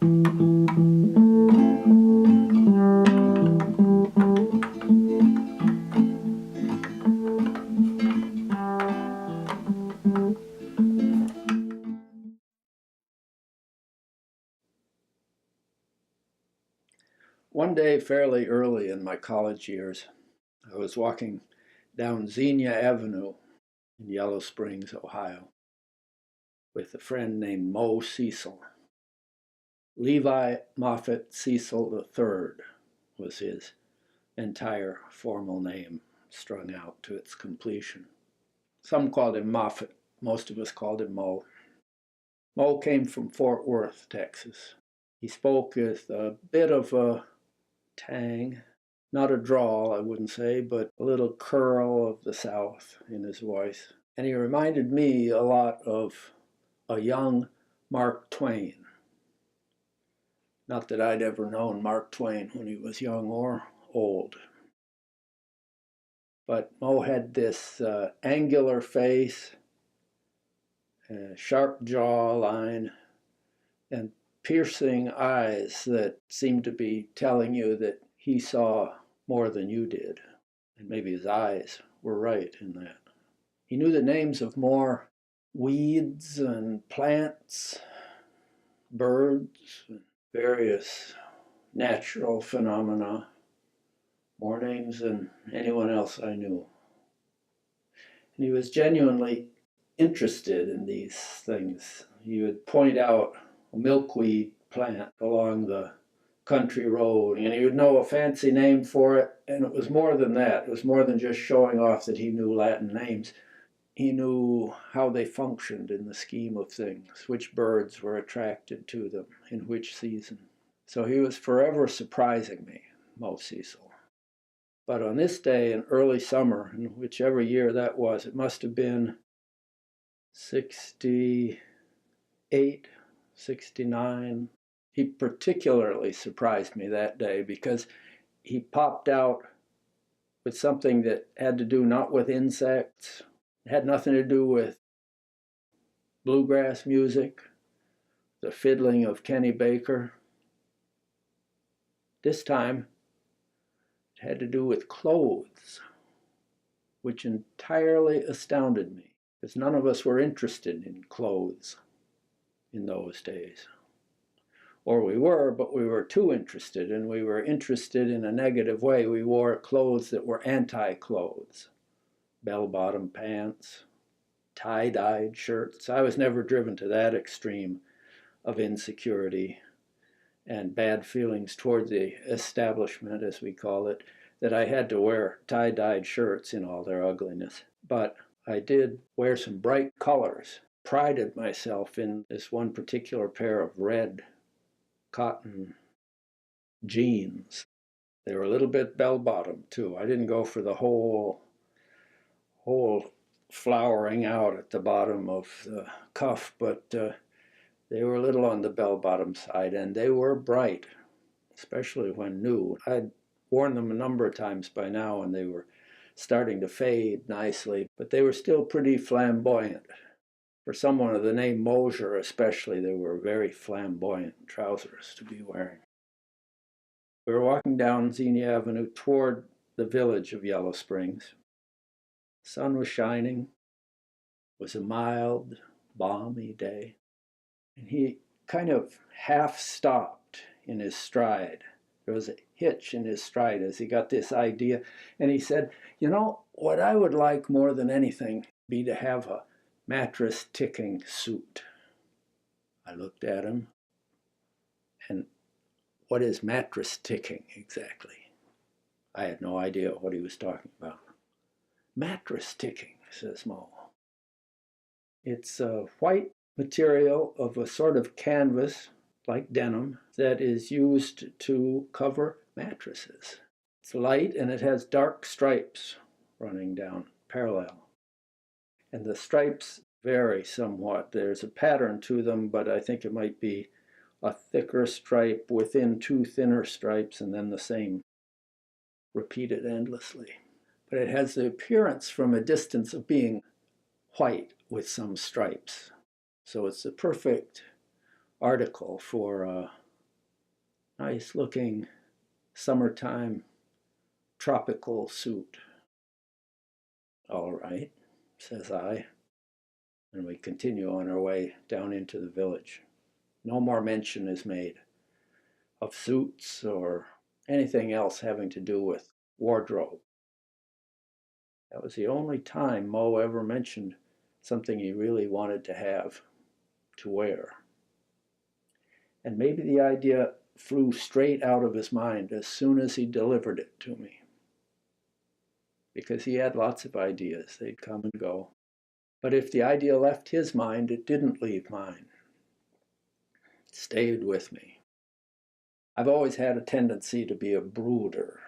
One day, fairly early in my college years, I was walking down Xenia Avenue in Yellow Springs, Ohio, with a friend named Mo Cecil. Levi Moffett Cecil III was his entire formal name, strung out to its completion. Some called him Moffett, most of us called him Mo. Mo came from Fort Worth, Texas. He spoke with a bit of a tang, not a drawl, I wouldn't say, but a little curl of the South in his voice. And he reminded me a lot of a young Mark Twain. Not that I'd ever known Mark Twain when he was young or old. But Mo had this angular face, sharp jawline, and piercing eyes that seemed to be telling you that he saw more than you did. And maybe his eyes were right in that. He knew the names of more weeds and plants, birds, and various natural phenomena, more names than anyone else I knew. And he was genuinely interested in these things. He would point out a milkweed plant along the country road, and he would know a fancy name for it, and it was more than that. It was more than just showing off that he knew Latin names. He knew how they functioned in the scheme of things, which birds were attracted to them, in which season. So he was forever surprising me, Mo Cecil. But on this day in early summer, in whichever year that was, it must have been 68, 69. He particularly surprised me that day because he popped out with something that had to do not with insects, it had nothing to do with bluegrass music, the fiddling of Kenny Baker. This time, it had to do with clothes, which entirely astounded me, because none of us were interested in clothes in those days. Or we were, but we were too interested, and we were interested in a negative way. We wore clothes that were anti-clothes, bell-bottom pants, tie-dyed shirts. I was never driven to that extreme of insecurity and bad feelings toward the establishment, as we call it, that I had to wear tie-dyed shirts in all their ugliness. But I did wear some bright colors, prided myself in this one particular pair of red cotton jeans. They were a little bit bell-bottom too. I didn't go for the whole flowering out at the bottom of the cuff, but they were a little on the bell-bottom side, and they were bright, especially when new. I'd worn them a number of times by now, and they were starting to fade nicely, but they were still pretty flamboyant. For someone of the name Mosier especially, they were very flamboyant trousers to be wearing. We were walking down Xenia Avenue toward the village of Yellow Springs. The sun was shining. It was a mild, balmy day. And he kind of half stopped in his stride. There was a hitch in his stride as he got this idea. And he said, you know, what I would like more than anything be to have a mattress ticking suit. I looked at him. And what is mattress ticking exactly? I had no idea what he was talking about. Mattress ticking, says Mo. It's a white material of a sort of canvas, like denim, that is used to cover mattresses. It's light and it has dark stripes running down parallel. And the stripes vary somewhat. There's a pattern to them, but I think it might be a thicker stripe within two thinner stripes and then the same repeated endlessly. But it has the appearance from a distance of being white with some stripes. So it's a perfect article for nice looking summertime tropical suit. All right, says I, and we continue on our way down into the village. No more mention is made of suits or anything else having to do with wardrobe. That was the only time Mo ever mentioned something he really wanted to have to wear. And maybe the idea flew straight out of his mind as soon as he delivered it to me. Because he had lots of ideas, they'd come and go. But if the idea left his mind, it didn't leave mine. It stayed with me. I've always had a tendency to be a brooder,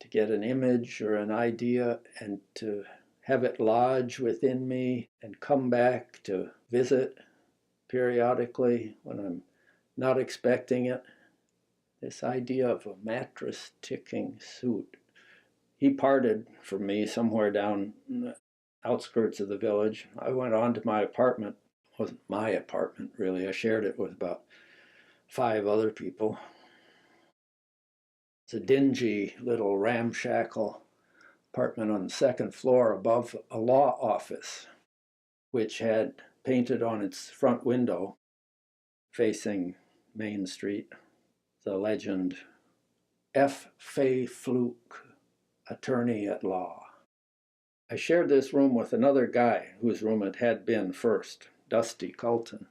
to get an image or an idea and to have it lodge within me and come back to visit periodically when I'm not expecting it. This idea of a mattress ticking suit. He parted from me somewhere down in the outskirts of the village. I went on to my apartment. It wasn't my apartment, really. I shared it with about 5 other people. It's a dingy little ramshackle apartment on the 2nd floor above a law office, which had painted on its front window, facing Main Street, the legend, F. Fay Fluke, attorney at law. I shared this room with another guy whose room it had been first, Dusty Colton.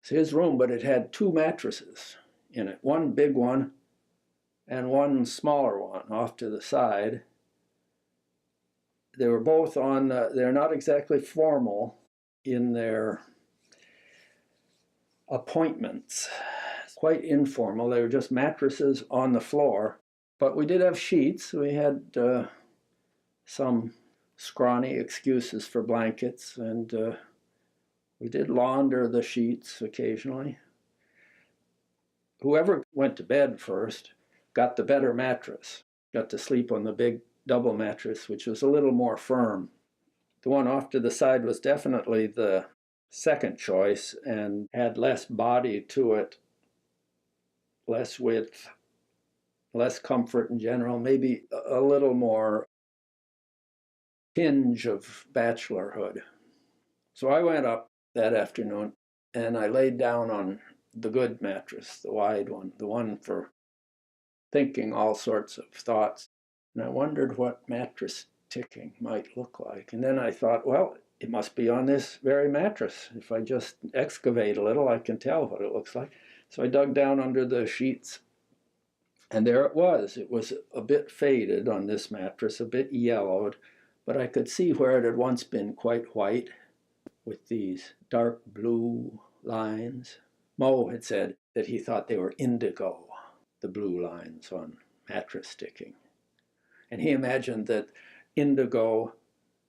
It's his room, but it had 2 mattresses in it, one big one and one smaller one off to the side. They were both on, they're not exactly formal in their appointments. It's quite informal. They were just mattresses on the floor. But we did have sheets. We had some scrawny excuses for blankets, and we did launder the sheets occasionally. Whoever went to bed first got the better mattress, got to sleep on the big double mattress, which was a little more firm. The one off to the side was definitely the second choice and had less body to it, less width, less comfort in general, maybe a little more tinge of bachelorhood. So I went up that afternoon and I laid down on the good mattress, the wide one, the one for thinking all sorts of thoughts. And I wondered what mattress ticking might look like. And then I thought, well, it must be on this very mattress. If I just excavate a little, I can tell what it looks like. So I dug down under the sheets, and there it was. It was a bit faded on this mattress, a bit yellowed, but I could see where it had once been quite white with these dark blue lines. Mo had said that he thought they were indigo, the blue lines on mattress ticking. And he imagined that indigo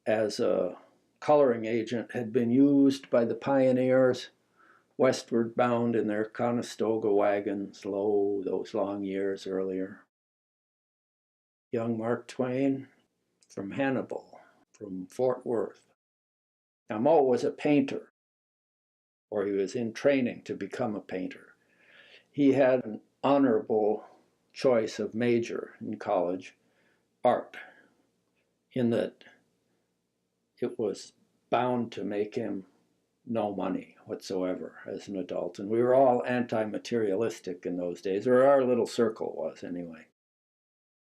as a coloring agent had been used by the pioneers westward bound in their Conestoga wagons, lo, those long years earlier. Young Mark Twain from Hannibal, from Fort Worth. Now, Mo was a painter, or he was in training to become a painter. He had an honorable choice of major in college, art, in that it was bound to make him no money whatsoever as an adult. And we were all anti-materialistic in those days, or our little circle was anyway.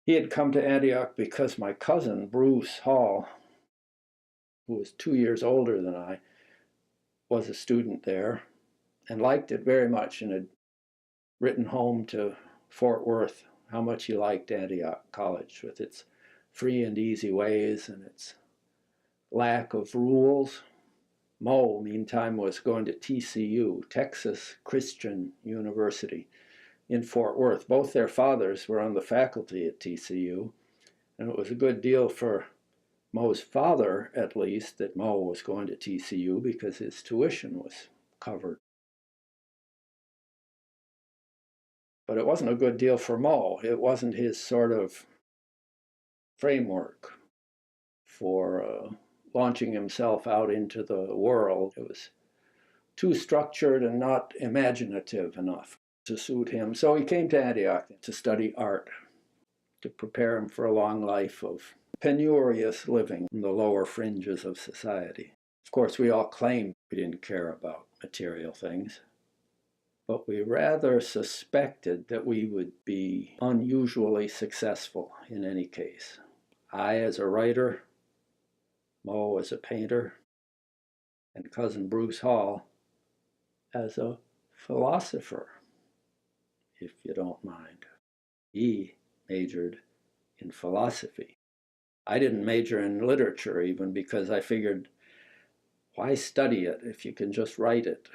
He had come to Antioch because my cousin, Bruce Hall, who was 2 years older than I, was a student there and liked it very much and had written home to Fort Worth how much he liked Antioch College with its free and easy ways and its lack of rules. Mo, meantime, was going to TCU, Texas Christian University, in Fort Worth. Both their fathers were on the faculty at TCU, and it was a good deal for Mo's father, at least, that Mo was going to TCU because his tuition was covered. But it wasn't a good deal for Mo. It wasn't his sort of framework for launching himself out into the world. It was too structured and not imaginative enough. to suit him. So he came to Antioch to study art, to prepare him for a long life of penurious living in the lower fringes of society. Of course, we all claimed we didn't care about material things, but we rather suspected that we would be unusually successful in any case. I as a writer, Mo as a painter, and cousin Bruce Hall as a philosopher, if you don't mind. He majored in philosophy. I didn't major in literature even because I figured, why study it if you can just write it?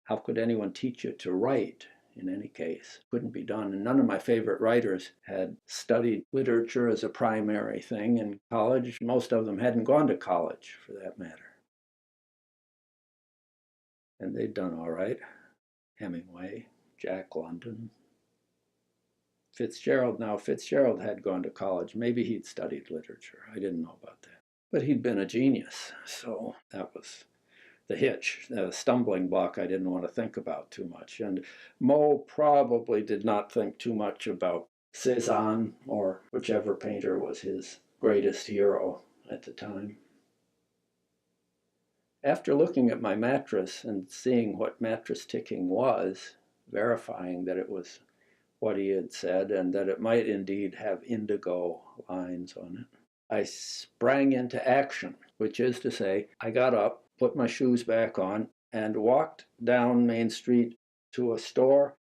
How could anyone teach you to write in any case? Couldn't be done. And none of my favorite writers had studied literature as a primary thing in college. Most of them hadn't gone to college, for that matter. And they'd done all right. Hemingway, Jack London, Fitzgerald. Now, Fitzgerald had gone to college. Maybe he'd studied literature. I didn't know about that. But he'd been a genius, so that was the hitch, the stumbling block I didn't want to think about too much. And Mo probably did not think too much about Cézanne or whichever painter was his greatest hero at the time. After looking at my mattress and seeing what mattress ticking was, verifying that it was what he had said and that it might indeed have indigo lines on it, I sprang into action, which is to say, I got up, put my shoes back on, and walked down Main Street to a store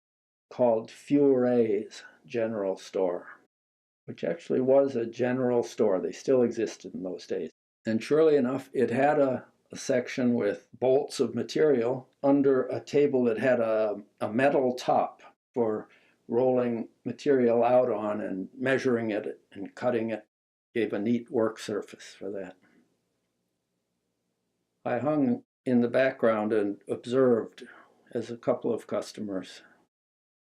called Furet's General Store, which actually was a general store. They still existed in those days. And surely enough, it had a section with bolts of material under a table that had a metal top for rolling material out on and measuring it and cutting it. Gave a neat work surface for that. I hung in the background and observed as a couple of customers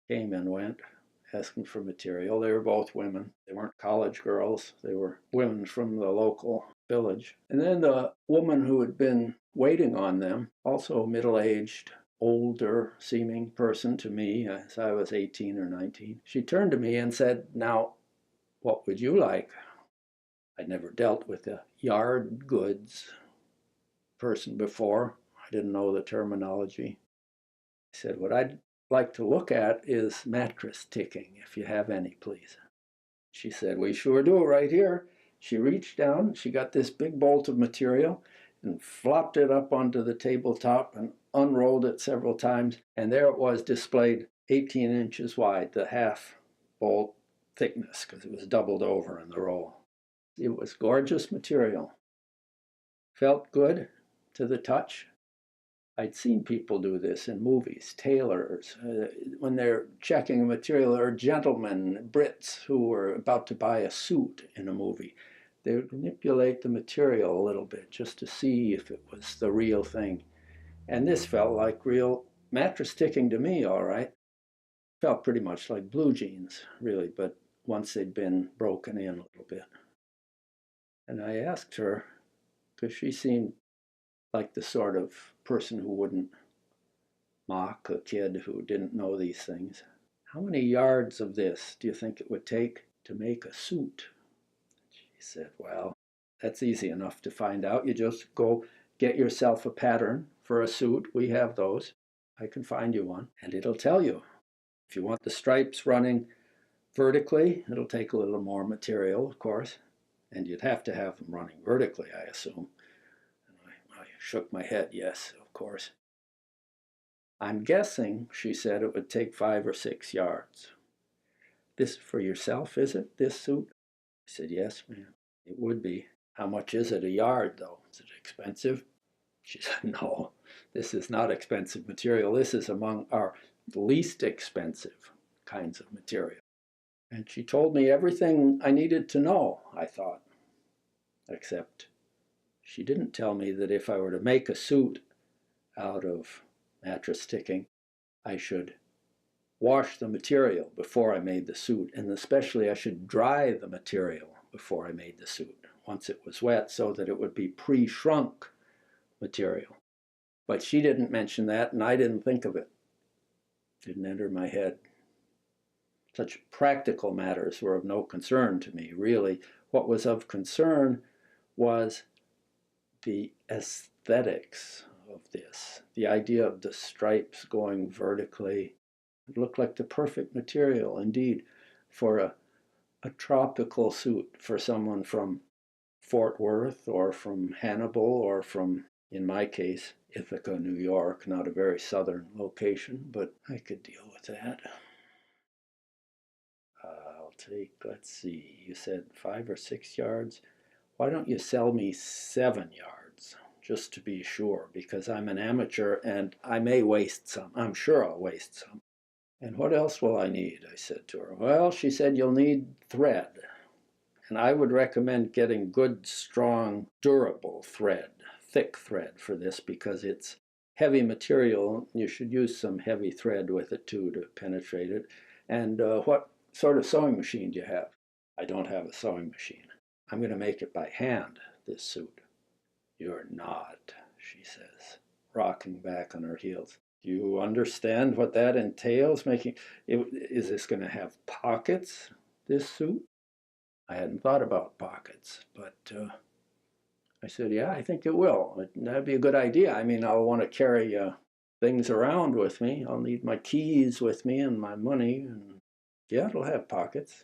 came and went, asking for material. They were both women. They weren't college girls. They were women from the local village. And then the woman who had been waiting on them, also middle-aged, older seeming person to me, as I was 18 or 19, she turned to me and said, "Now, what would you like?" I'd never dealt with a yard goods person before. I didn't know the terminology. I said, "What I'd like to look at is mattress ticking, if you have any, please." She said, "We sure do right here." She reached down, she got this big bolt of material and flopped it up onto the tabletop and unrolled it several times. And there it was displayed 18 inches wide, the half bolt thickness, because it was doubled over in the roll. It was gorgeous material. Felt good to the touch. I'd seen people do this in movies, tailors, when they're checking a material, or gentlemen, Brits, who were about to buy a suit in a movie. They would manipulate the material a little bit just to see if it was the real thing. And this felt like real mattress ticking to me, all right. Felt pretty much like blue jeans, really, but once they'd been broken in a little bit. And I asked her, because she seemed like the sort of person who wouldn't mock a kid who didn't know these things, "How many yards of this do you think it would take to make a suit?" She said, "Well, that's easy enough to find out. You just go get yourself a pattern for a suit. We have those. I can find you one, and it'll tell you. If you want the stripes running vertically, it'll take a little more material, of course, and you'd have to have them running vertically, I assume." And I shook my head, yes, of course. "I'm guessing," she said, "it would take 5 or 6 yards. This for yourself, is it, this suit?" I said, "Yes, ma'am, it would be." "How much is it a yard, though? Is it expensive?" She said, "No, this is not expensive material. This is among our least expensive kinds of material." And she told me everything I needed to know, I thought, except she didn't tell me that if I were to make a suit out of mattress ticking, I should wash the material before I made the suit, and especially I should dry the material before I made the suit once it was wet, so that it would be pre-shrunk material. But she didn't mention that, and I didn't think of it. Didn't enter my head. Such practical matters were of no concern to me, really. What was of concern was the aesthetics of this, the idea of the stripes going vertically. It looked like the perfect material, indeed, for a tropical suit for someone from Fort Worth or from Hannibal or from, in my case, Ithaca, New York, not a very southern location, but I could deal with that. I'll take, let's see, you said 5 or 6 yards. Why don't you sell me 7 yards, just to be sure, because I'm an amateur and I may waste some. I'm sure I'll waste some. And what else will I need? I said to her. Well, she said, you'll need thread. And I would recommend getting good, strong, durable thread, thick thread for this, because it's heavy material. You should use some heavy thread with it too to penetrate it. And what sort of sewing machine do you have? I don't have a sewing machine. I'm going to make it by hand, this suit. You're not, she says, rocking back on her heels. Do you understand what that entails? Is this going to have pockets, this suit? I hadn't thought about pockets, but I said, yeah, I think it will. That'd be a good idea. I mean, I'll want to carry things around with me. I'll need my keys with me and my money. And yeah, it'll have pockets.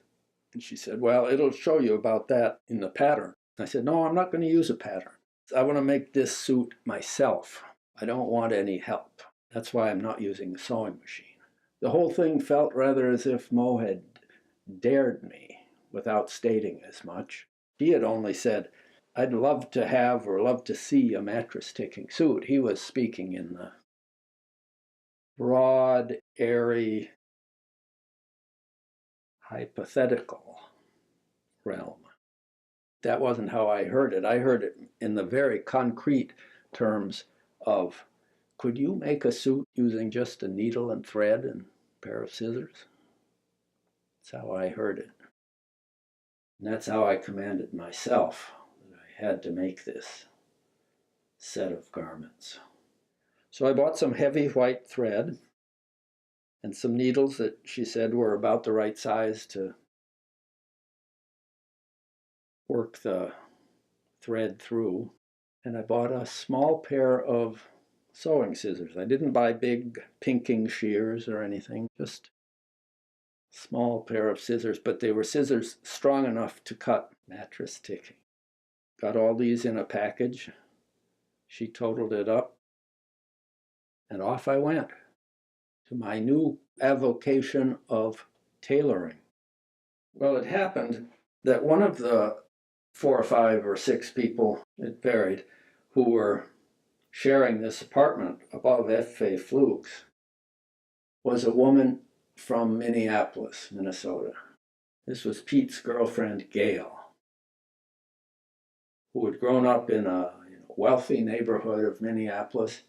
And she said, well, it'll show you about that in the pattern. I said, no, I'm not going to use a pattern. I want to make this suit myself. I don't want any help. That's why I'm not using a sewing machine. The whole thing felt rather as if Mo had dared me without stating as much. He had only said, I'd love to have or love to see a mattress-ticking suit. He was speaking in the broad, airy, hypothetical realm. That wasn't how I heard it. I heard it in the very concrete terms of, could you make a suit using just a needle and thread and a pair of scissors? That's how I heard it. And that's how I commanded myself that I had to make this set of garments. So I bought some heavy white thread and some needles that she said were about the right size to work the thread through. And I bought a small pair of sewing scissors. I didn't buy big pinking shears or anything, just a small pair of scissors, but they were scissors strong enough to cut mattress ticking. Got all these in a package. She totaled it up, and off I went to my new avocation of tailoring. Well, it happened that one of the 4 or 5 or 6 people, it varied, who were sharing this apartment above F.A. Fluke's was a woman from Minneapolis, Minnesota. This was Pete's girlfriend, Gail, who had grown up in a wealthy neighborhood of Minneapolis,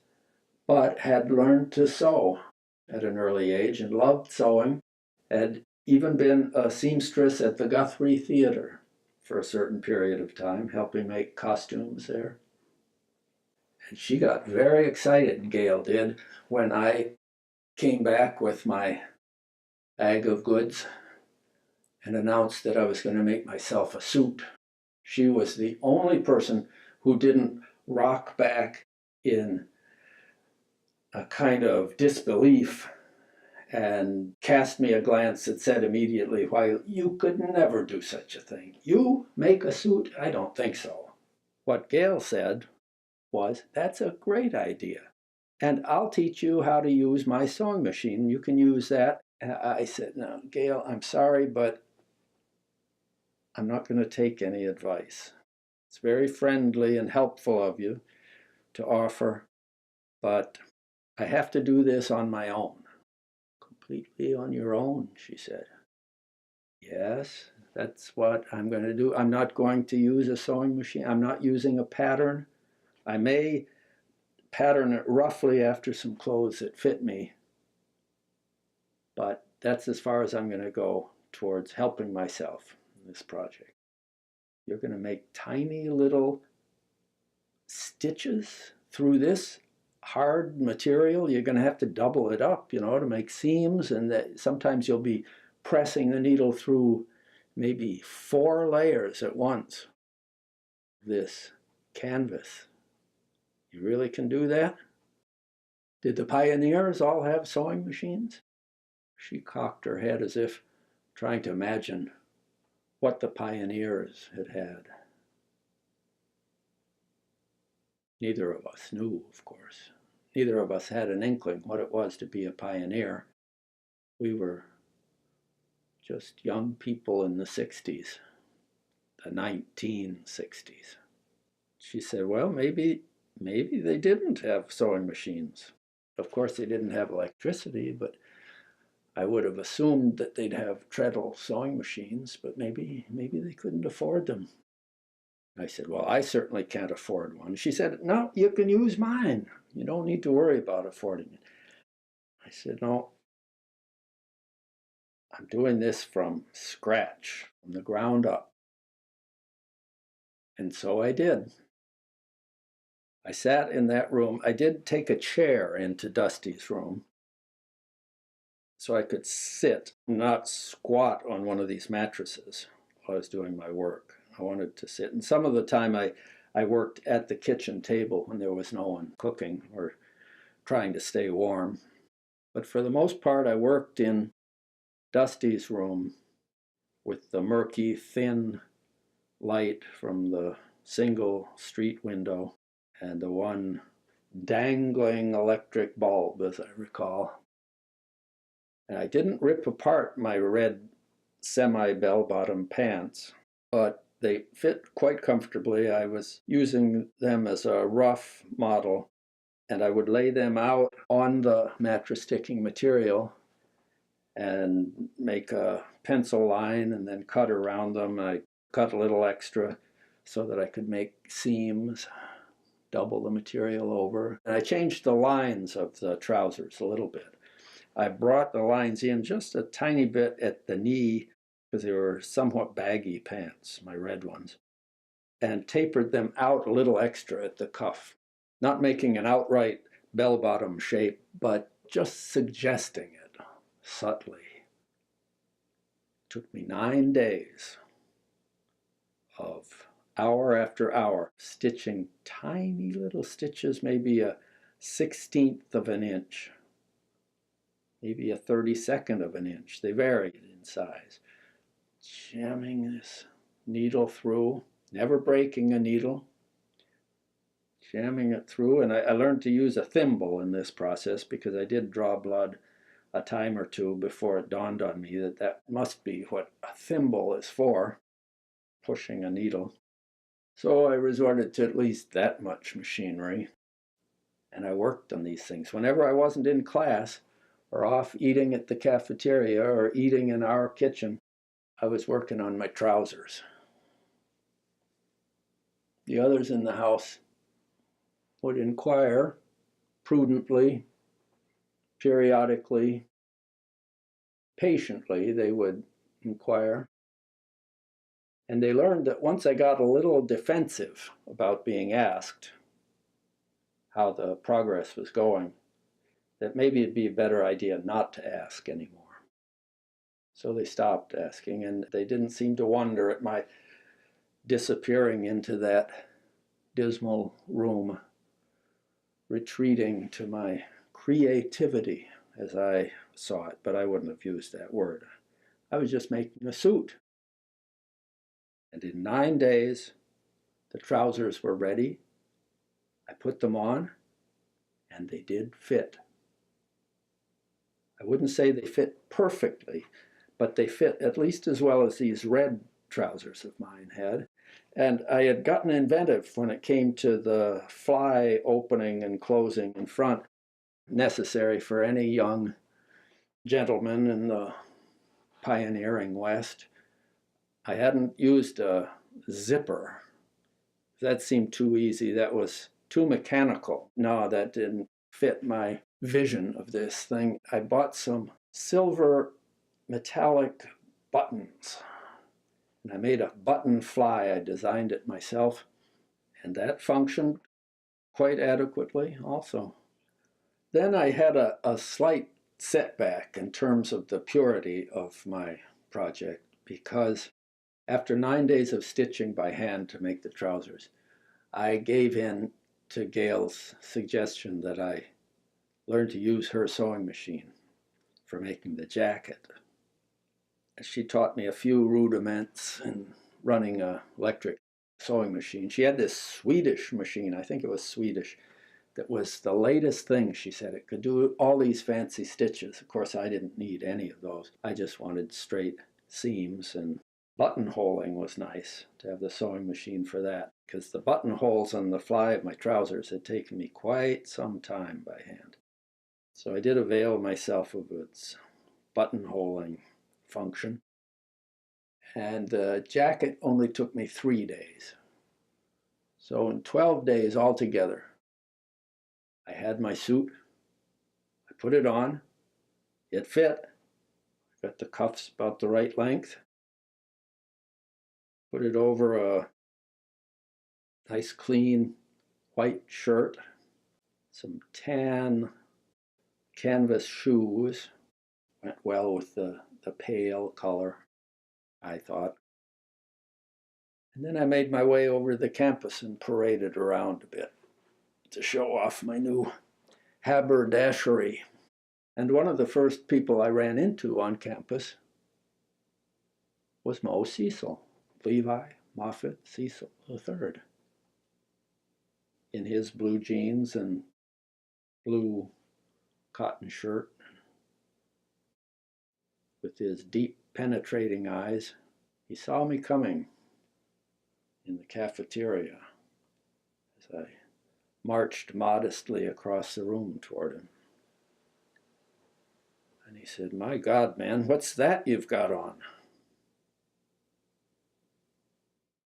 but had learned to sew at an early age and loved sewing, had even been a seamstress at the Guthrie Theater for a certain period of time, helping make costumes there. And she got very excited, Gail did, when I came back with my bag of goods and announced that I was going to make myself a suit. She was the only person who didn't rock back in a kind of disbelief and cast me a glance that said immediately, why, you could never do such a thing. You make a suit? I don't think so. What Gail said was, that's a great idea. And I'll teach you how to use my sewing machine. You can use that. And I said, no, Gail, I'm sorry, but I'm not going to take any advice. It's very friendly and helpful of you to offer, but I have to do this on my own. Completely on your own, she said. Yes, that's what I'm going to do. I'm not going to use a sewing machine. I'm not using a pattern. I may pattern it roughly after some clothes that fit me, but that's as far as I'm going to go towards helping myself in this project. You're going to make tiny little stitches through this? hard material, you're going to have to double it up, you know, to make seams, and that sometimes you'll be pressing the needle through maybe 4 layers at once. This canvas, you really can do that? Did the pioneers all have sewing machines? She cocked her head as if trying to imagine what the pioneers had had. Neither of us knew, of course. Neither of us had an inkling what it was to be a pioneer. We were just young people in the 60s, the 1960s. She said, well, maybe they didn't have sewing machines. Of course, they didn't have electricity, but I would have assumed that they'd have treadle sewing machines, but maybe they couldn't afford them. I said, well, I certainly can't afford one. She said, no, you can use mine. You don't need to worry about affording it. I said, no, I'm doing this from scratch, from the ground up. And so I did. I sat in that room. I did take a chair into Dusty's room so I could sit, not squat on one of these mattresses while I was doing my work. I wanted to sit. And some of the time I worked at the kitchen table when there was no one cooking or trying to stay warm. But for the most part, I worked in Dusty's room with the murky, thin light from the single street window and the one dangling electric bulb, as I recall. And I didn't rip apart my red semi-bell-bottom pants, but they fit quite comfortably. I was using them as a rough model, and I would lay them out on the mattress sticking material and make a pencil line and then cut around them. I cut a little extra so that I could make seams, double the material over. And I changed the lines of the trousers a little bit. I brought the lines in just a tiny bit at the knee because they were somewhat baggy pants, my red ones, and tapered them out a little extra at the cuff, not making an outright bell-bottom shape, but just suggesting it subtly. It took me 9 days of hour after hour stitching tiny little stitches, maybe a 1/16 of an inch, maybe a 32nd of an inch. They varied in size. Jamming this needle through, never breaking a needle, jamming it through. And I learned to use a thimble in this process because I did draw blood a time or two before it dawned on me that that must be what a thimble is for, pushing a needle. So I resorted to at least that much machinery, and I worked on these things. Whenever I wasn't in class or off eating at the cafeteria or eating in our kitchen, I was working on my trousers. The others in the house would inquire prudently, periodically, patiently. They would inquire. And they learned that once I got a little defensive about being asked how the progress was going, that maybe it'd be a better idea not to ask anymore. So they stopped asking, and they didn't seem to wonder at my disappearing into that dismal room, retreating to my creativity as I saw it, but I wouldn't have used that word. I was just making a suit. And in 9 days, the trousers were ready. I put them on, and they did fit. I wouldn't say they fit perfectly, but they fit at least as well as these red trousers of mine had. And I had gotten inventive when it came to the fly opening and closing in front, necessary for any young gentleman in the pioneering West. I hadn't used a zipper. That seemed too easy. That was too mechanical. No, that didn't fit my vision of this thing. I bought some silver metallic buttons, and I made a button fly. I designed it myself, and that functioned quite adequately also. Then I had a slight setback in terms of the purity of my project, because after 9 days of stitching by hand to make the trousers, I gave in to Gail's suggestion that I learn to use her sewing machine for making the jacket. She taught me a few rudiments in running an electric sewing machine. She had this Swedish machine, I think it was Swedish, that was the latest thing. She said it could do all these fancy stitches. Of course, I didn't need any of those. I just wanted straight seams, and buttonholing was nice to have the sewing machine for that, because the buttonholes on the fly of my trousers had taken me quite some time by hand. So I did avail myself of its buttonholing function. And the jacket only took me 3 days. So in 12 days altogether, I had my suit, I put it on, it fit, got the cuffs about the right length, put it over a nice clean white shirt, some tan canvas shoes, went well with the pale color, I thought. And then I made my way over the campus and paraded around a bit to show off my new haberdashery. And one of the first people I ran into on campus was Mo Cecil, Levi Moffett Cecil III, in his blue jeans and blue cotton shirt, with his deep penetrating eyes. He saw me coming in the cafeteria as I marched modestly across the room toward him. And he said, "My God, man, what's that you've got on?"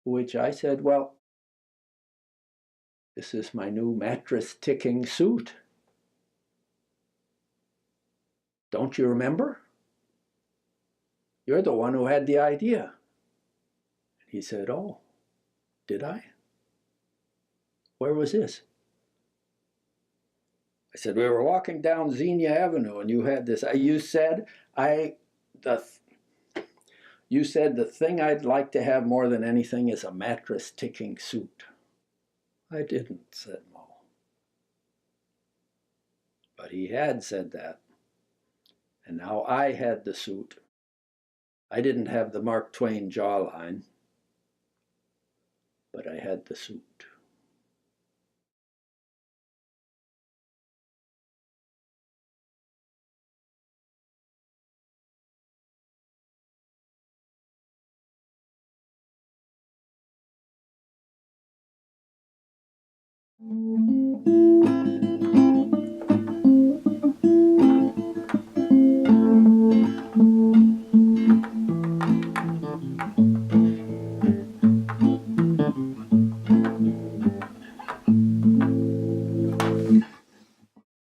Which I said, "Well, this is my new mattress ticking suit. Don't you remember? You're the one who had the idea." He said, "Oh, did I? Where was this?" I said, "We were walking down Xenia Avenue and you had this. You said the thing I'd like to have more than anything is a mattress ticking suit." "I didn't," said Mo. But he had said that. And now I had the suit. I didn't have the Mark Twain jawline, but I had the suit.